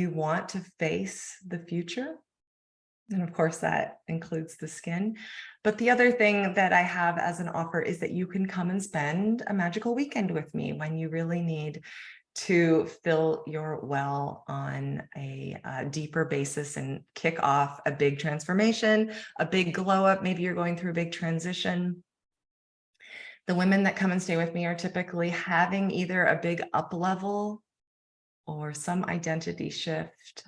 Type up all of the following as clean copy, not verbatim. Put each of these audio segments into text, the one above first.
You want to face the future. And of course, that includes the skin. But the other thing that I have as an offer is that you can come and spend a magical weekend with me when you really need to fill your well on a deeper basis and kick off a big transformation, a big glow up. Maybe you're going through a big transition. The women that come and stay with me are typically having either a big up level or some identity shift.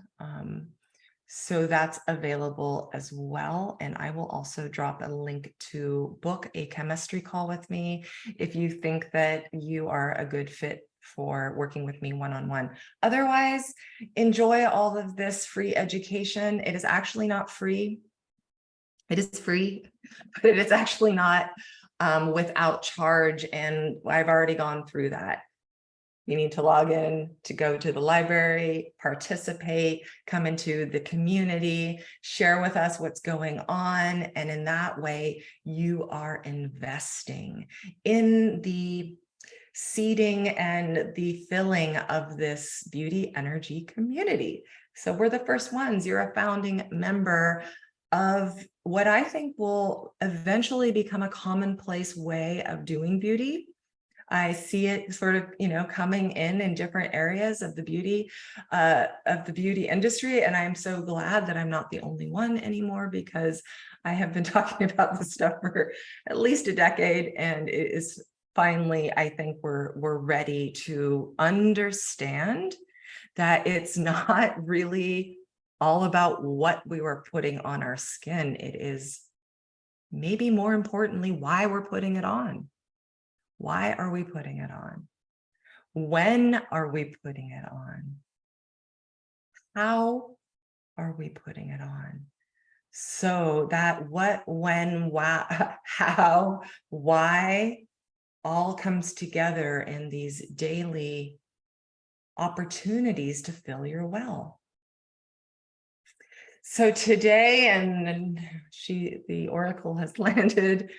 So that's available as well. And I will also drop a link to book a chemistry call with me if you think that you are a good fit for working with me one-on-one. Otherwise, enjoy all of this free education. It is actually not free. It is free, but it is actually not without charge. And I've already gone through that. You need to log in to go to the library, participate, come into the community, share with us what's going on. And in that way, you are investing in the seeding and the filling of this beauty energy community. So we're the first ones. You're a founding member of what I think will eventually become a commonplace way of doing beauty. I see it sort of, coming in different areas of the beauty industry. And I'm so glad that I'm not the only one anymore, because I have been talking about this stuff for at least a decade. And it is finally, I think we're ready to understand that it's not really all about what we were putting on our skin. It is maybe more importantly, why we're putting it on. Why are we putting it on? When are we putting it on? How are we putting it on? So that what, when, why, how, why all comes together in these daily opportunities to fill your well. So today, and the oracle has landed,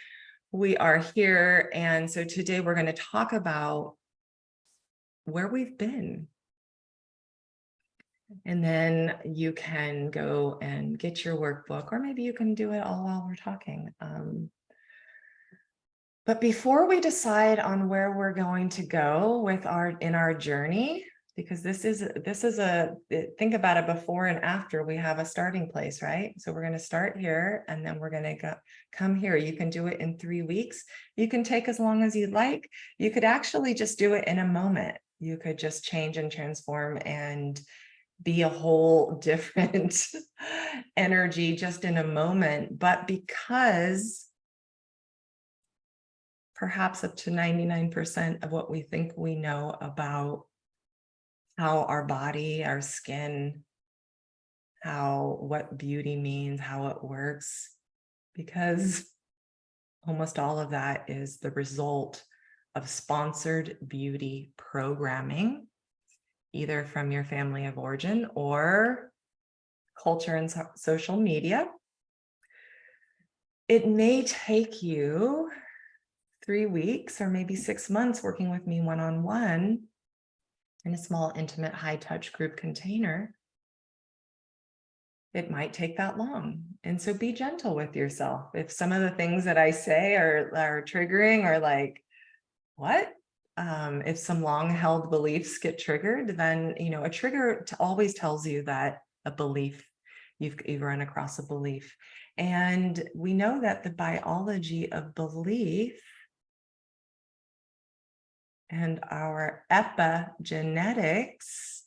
we are here. And so today we're going to talk about where we've been. And then you can go and get your workbook, or maybe you can do it all while we're talking. But before we decide on where we're going to go with our journey, because this is think about it, before and after we have a starting place, right? So we're going to start here, and then we're going to come here. You can do it in 3 weeks. You can take as long as you'd like. You could actually just do it in a moment. You could just change and transform and be a whole different energy just in a moment. But because perhaps up to 99% of what we think we know about how our body, our skin, what beauty means, how it works, because almost all of that is the result of sponsored beauty programming, either from your family of origin or culture and social media. It may take you 3 weeks or maybe 6 months working with me one-on-one in a small, intimate, high-touch group container. It might take that long. And so be gentle with yourself. If some of the things that I say are triggering, or like, what? If some long-held beliefs get triggered, then, a trigger always tells you that a belief, you've run across a belief. And we know that the biology of belief and our epigenetics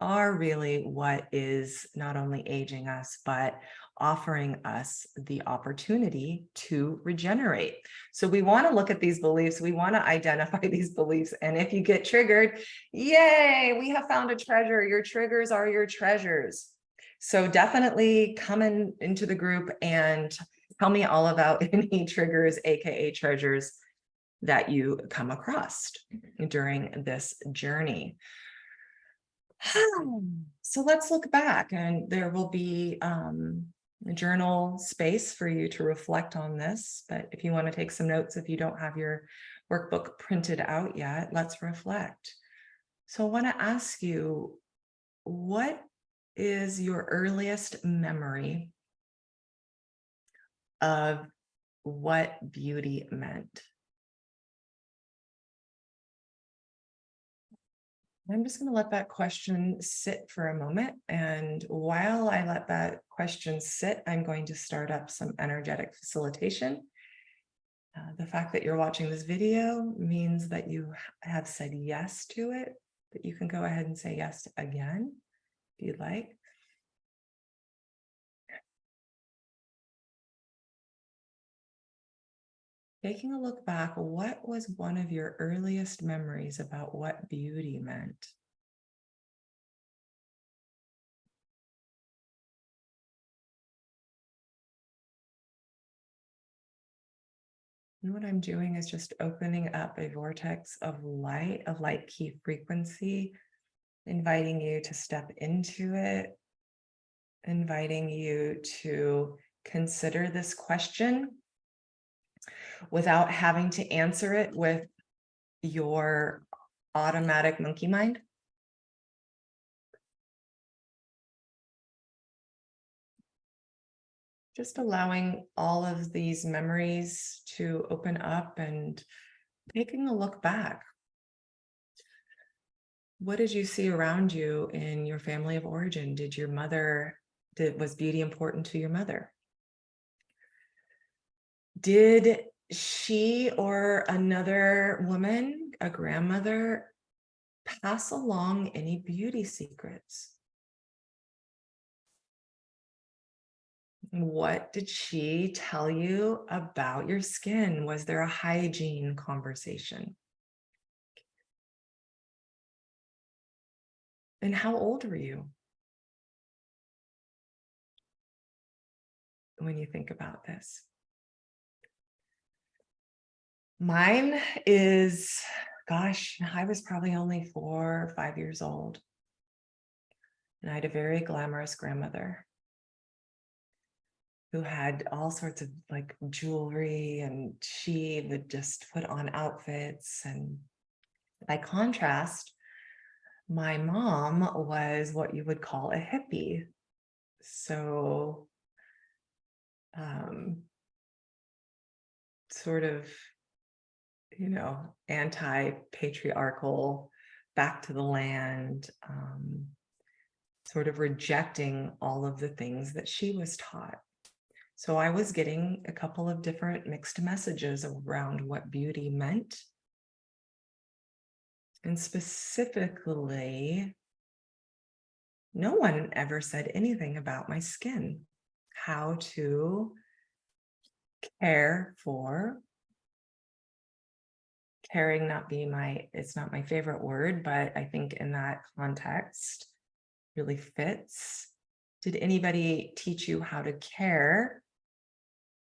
are really what is not only aging us, but offering us the opportunity to regenerate. So we want to look at these beliefs. We want to identify these beliefs. And if you get triggered, yay, we have found a treasure. Your triggers are your treasures. So definitely come into the group and tell me all about any triggers, AKA treasures, that you come across during this journey. So let's look back, and there will be a journal space for you to reflect on this. But if you want to take some notes, if you don't have your workbook printed out yet, let's reflect. So I want to ask you, what is your earliest memory of what beauty meant? I'm just going to let that question sit for a moment. And while I let that question sit, I'm going to start up some energetic facilitation. The fact that you're watching this video means that you have said yes to it, but you can go ahead and say yes again if you'd like. Taking a look back, what was one of your earliest memories about what beauty meant? And what I'm doing is just opening up a vortex of light key frequency, inviting you to step into it, inviting you to consider this question without having to answer it with your automatic monkey mind. Just allowing all of these memories to open up and taking a look back. What did you see around you in your family of origin? Was beauty important to your mother? Did she or another woman, a grandmother, pass along any beauty secrets? What did she tell you about your skin? Was there a hygiene conversation? And how old were you when you think about this? Mine is, gosh, I was probably only 4 or 5 years old. And I had a very glamorous grandmother who had all sorts of like jewelry, and she would just put on outfits. And by contrast, my mom was what you would call a hippie. So sort of, anti-patriarchal, back to the land, sort of rejecting all of the things that she was taught. So I was getting a couple of different mixed messages around what beauty meant. And specifically, no one ever said anything about my skin, how to care for. Caring it's not my favorite word, but I think in that context really fits. Did anybody teach you how to care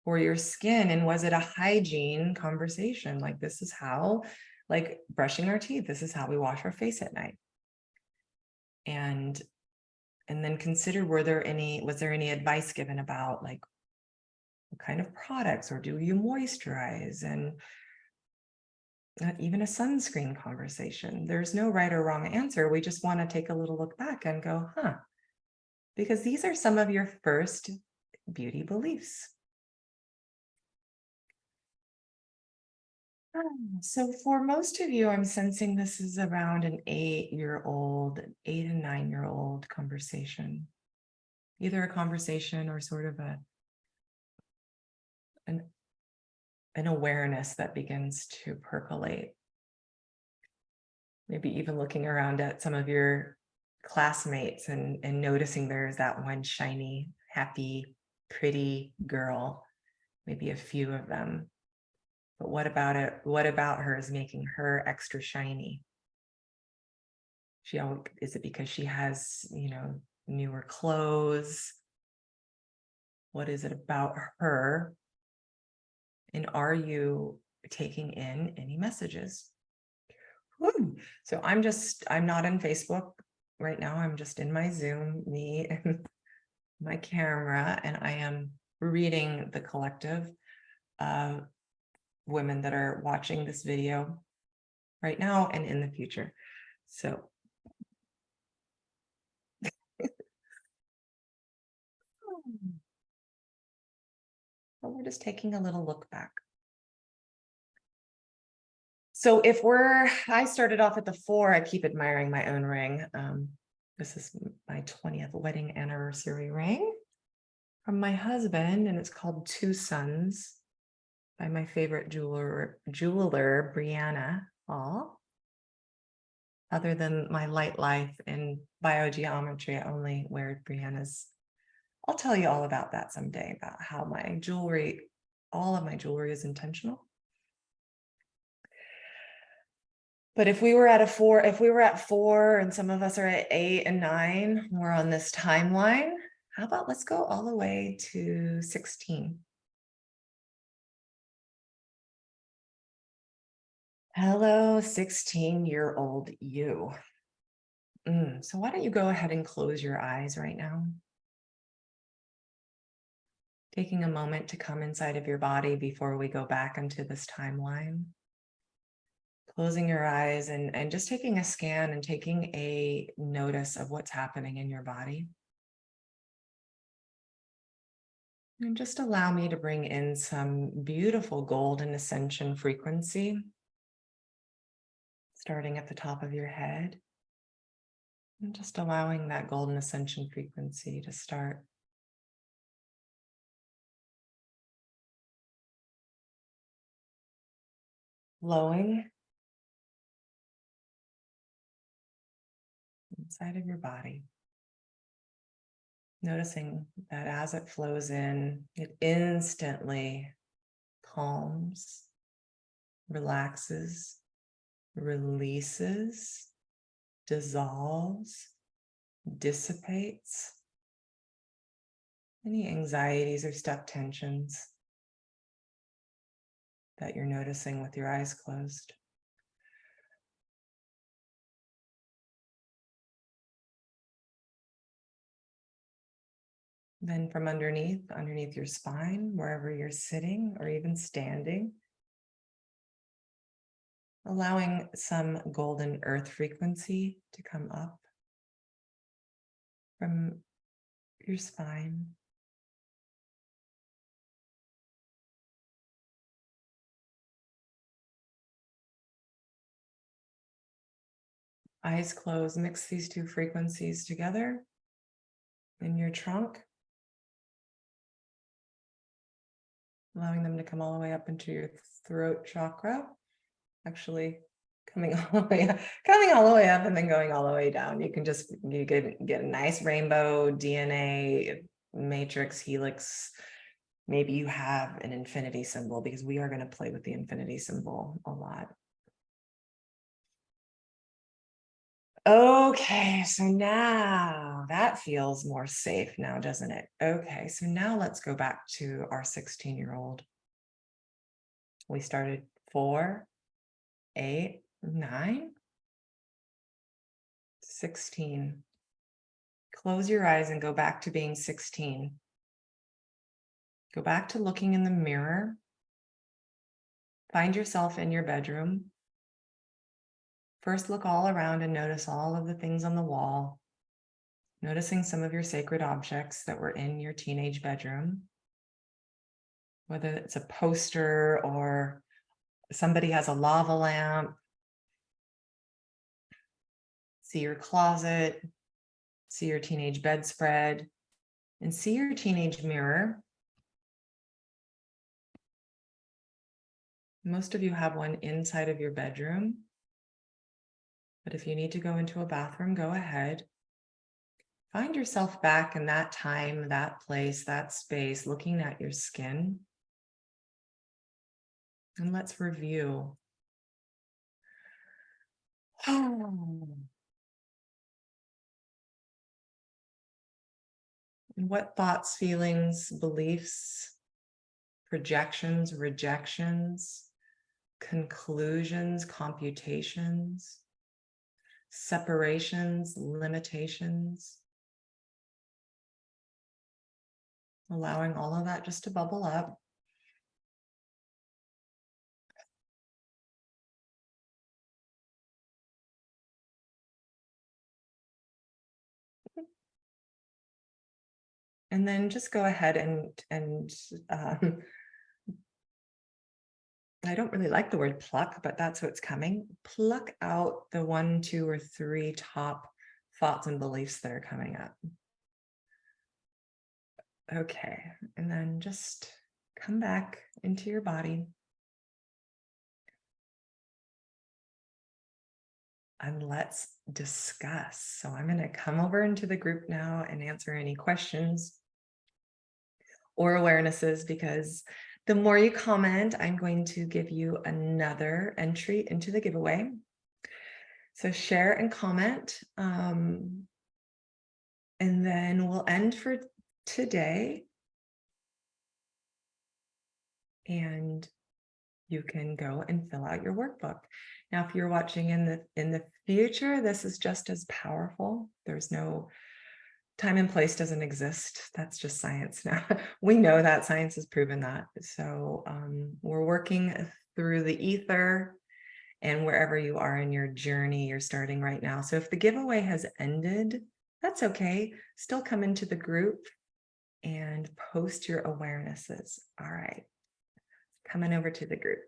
for your skin? And was it a hygiene conversation? Like, this is how, like brushing our teeth, this is how we wash our face at night. And then consider, was there any advice given about like what kind of products, or do you moisturize? And not even a sunscreen conversation. There's no right or wrong answer. We just want to take a little look back and go, because these are some of your first beauty beliefs. So for most of you, I'm sensing this is around an 8 and 9-year-old conversation, either a conversation or sort of an awareness that begins to percolate. Maybe even looking around at some of your classmates and noticing there's that one shiny, happy, pretty girl, maybe a few of them. But what about it? What about her is making her extra shiny? Is it because she has, newer clothes? What is it about her? And are you taking in any messages? So I'm not on Facebook right now. I'm just in my Zoom, me and my camera, and I am reading the collective of women that are watching this video right now and in the future. So But we're just taking a little look back. So I started off at the 4, I keep admiring my own ring. This is my 20th wedding anniversary ring from my husband, and it's called Two Suns by my favorite jeweler Brianna Hall. Other than my light life in biogeometry, I only wear Brianna's. I'll tell you all about that someday, about how my jewelry, all of my jewelry is intentional. But if we were at 4 and some of us are at 8 and 9, we're on this timeline. How about let's go all the way to 16. Hello, 16-year-old you. So why don't you go ahead and close your eyes right now? Taking a moment to come inside of your body before we go back into this timeline. Closing your eyes and just taking a scan and taking a notice of what's happening in your body. And just allow me to bring in some beautiful golden ascension frequency, starting at the top of your head. And just allowing that golden ascension frequency to start flowing inside of your body. Noticing that as it flows in, it instantly calms, relaxes, releases, dissolves, dissipates any anxieties or stuck tensions that you're noticing with your eyes closed. Then from underneath your spine, wherever you're sitting or even standing, allowing some golden earth frequency to come up from your spine. Eyes closed, mix these two frequencies together in your trunk, allowing them to come all the way up into your throat chakra. Actually, coming all the way up and then going all the way down. You get a nice rainbow DNA matrix helix. Maybe you have an infinity symbol, because we are going to play with the infinity symbol a lot. Okay, so now that feels more safe now, doesn't it? Okay, so now let's go back to our 16-year-old. We started 4, 8, 9, 16. Close your eyes and go back to being 16. Go back to looking in the mirror. Find yourself in your bedroom. First, look all around and notice all of the things on the wall. Noticing some of your sacred objects that were in your teenage bedroom. Whether it's a poster or somebody has a lava lamp. See your closet. See your teenage bedspread. And see your teenage mirror. Most of you have one inside of your bedroom. But if you need to go into a bathroom, go ahead. Find yourself back in that time, that place, that space, looking at your skin. And let's review. What thoughts, feelings, beliefs, projections, rejections, conclusions, computations, separations, limitations. Allowing all of that just to bubble up. And then just go ahead and I don't really like the word pluck, but that's what's coming. Pluck out the 1, 2, or 3 top thoughts and beliefs that are coming up. Okay, and then just come back into your body. And let's discuss. So I'm going to come over into the group now and answer any questions or awarenesses, because the more you comment, I'm going to give you another entry into the giveaway. So share and comment. And then we'll end for today. And you can go and fill out your workbook. Now, if you're watching in the future, this is just as powerful. There's no time and place doesn't exist. That's just science now. We know that, science has proven that. So we're working through the ether, and wherever you are in your journey, you're starting right now. So if the giveaway has ended, that's okay. Still come into the group and post your awarenesses. All right, coming over to the group.